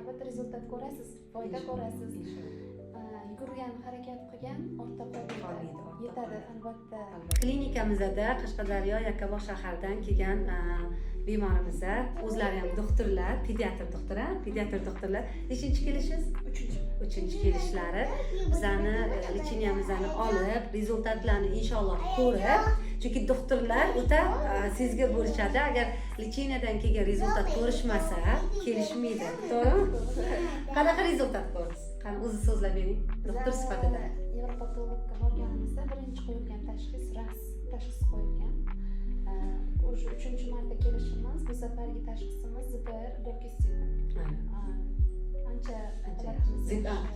albatta rezultat ko'rasiz, foyda ko'rasiz. Yugurgan, harakat qilgan ortda qolmaydi. Yetadi albatta. Klinikamizda Qashqadaryo Yakkabog' shaharidan kelgan bemorimiz o'zlari ham doktorlar, pediatr doktorlar. Nechinchi kelishingiz? 3-chi kelishlari. Bizani licheniyamizni olib, rezultatlarni inshaalloh ko'rib, chunki doktorlar o'ta sezgir bo'lishadi. Agar licheniyadan kelgan rezultat ko'rishmasa, kelishmaydi. To'g'rimi? Qanaqa rezultat ko'rdingiz? Qani o'zi so'zlab bering. Doktor sifatida. Nevropatologga borganimizda birinchi qo'yilgan tashxis tashxisi qo'yilgan. O'sha 3-marta kelishimiz, bu safargi tashxisimiz zipr depressiv. Ancha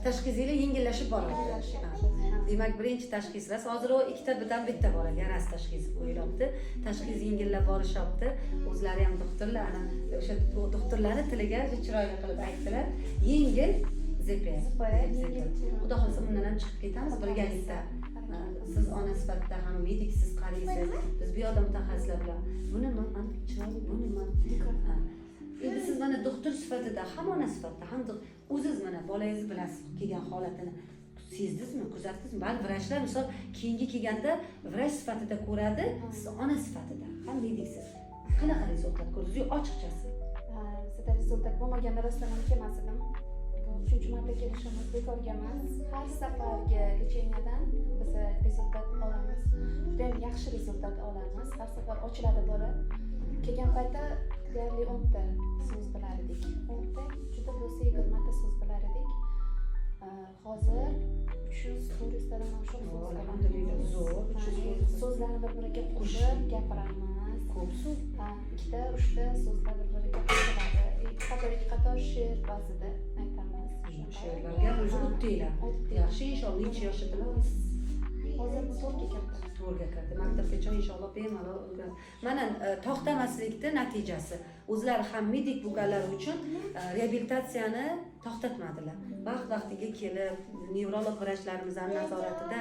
tashxisingiz yengillashib boradi. Demak, birinchi tashxislar hozir u ikkitadan bitta bor ekan, ras tashxis qo'yilyapti. Tashxis yengillab borishyapti. O'zlari ham doktorlar, o'sha doktorlarning tiliga chiroyli qilib aytdilar. Yengil ZPR. Xudo xolasa bundan ham chiqib ketamiz birgalikda. Siz ona sifatida ham mediksiz qaraysiz. Biz bu yoqda mutaxassislar bilan buni man chiroyli buni man. Endi siz mana doktor sifatida ham ona sifatida ham o'zingiz mana bolangizni bilasiz, kelgan holatini sezdingizmi, kuzatdingizmi? Balki vrachlar misol keyingi kelganda vrach sifatida ko'radi, siz ona sifatida ham mediksiz. Qanaqa rezultat ko'rdingiz? Ochiqchasi. Bizda rezultat bo'lmaganda rostdan ham kelmas edim. 3-marta kelishimiz bekorga emas. Har safargi licheniyadan biz rezultat olamiz. Juda yaxshi rezultat olamiz. Har safar ochiladi bola. Kelgan paytda deyarli 10 ta so'z bilar edik. 10 ta, juda bo'lsa 20 ta so'z bilar edik. Hozir 300-400 tadan oshiq so'z. Alhamdulillah, zo'r. So'zlarni bir-biriga qo'shib gapiramiz. Ko'p so'z. 2-3 ta so'zlar bir-biriga qo'shiladi. Ikki qator she'r ba'zida aytamiz. She'rlarga o'zi o'tdinglar. Yaxshi, inshaalloh necha yoshdalar? Hozir 4 ga kirdi. 4 ga kirdi. Maktabgacha inshaalloh bemalol o'rganadi. Mana to'xtamaslikning natijasi. O'zlari ham medik bo'lganlar uchun reabilitatsiyani to'xtatmadilar. Vaqt-vaqtiga kelib, nevrolog vrachlarimizning nazoratida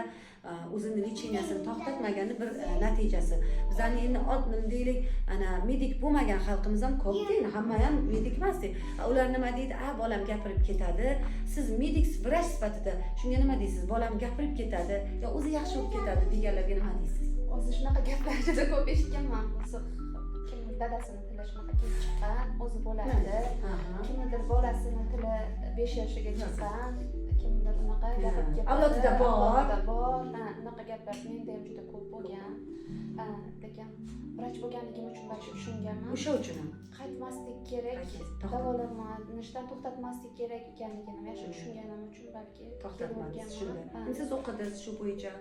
o'zini licheniyasini to'xtatmagani bir natijasi. Bizning endi deylik, ana medik bo'lmagan xalqimiz ham ko'p deydi, hamma ham medik emas deydi. Ular nima deydi? Bolam gapirib ketadi. Siz medik vrach sifatida shunga nima deysiz? Bolam gapirib ketadi, yo o'zi yaxshi bo'lib ketadi deganlarga nima deysiz? O'zi shunaqa gaplar juda ko'p eshitganman. Kimning dadasini tili shunaqa kelib chiqqan, o'zi bo'ladi. Kimnidir bolasini tili 5 yoshiga chiqqan, kimdir unaqa gapirib ketadi. Avlodida bor. Unaqa gaplar menda ham juda ko'p bo'lgan. Lekin vrach bo'lganligim uchun balki tushunganman. O'sha uchun ham qaytmaslik kerak, davolanishdan to'xtatmaslik kerak ekanligini yaxshi tushunganim uchun balki to'xtatmadingiz. Shunday. Siz o'qidingiz shu bo'yicha,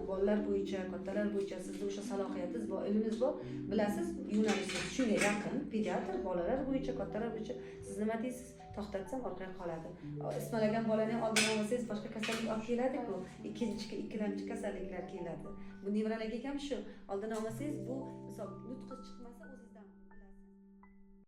bolalar bo'yicha, kattalar bo'yicha sizning o'sha salohiyatingiz bor, ilmingiz bor, bilasiz, yo'nalishingiz shunga yaqin, pediatr, bolalar bo'yicha, kattalar bo'yicha. Siz nima deysiz? To'xtatsam orqaga qoladi. Ismalagan bolani oldin olsangiz boshqa kasallik olib keladi-ku. Ikkilamchi kasalliklar keladi. Bu nevrologiya ham shu. Oldin olmasangiz bu misol nutqi chiqmasa o'zi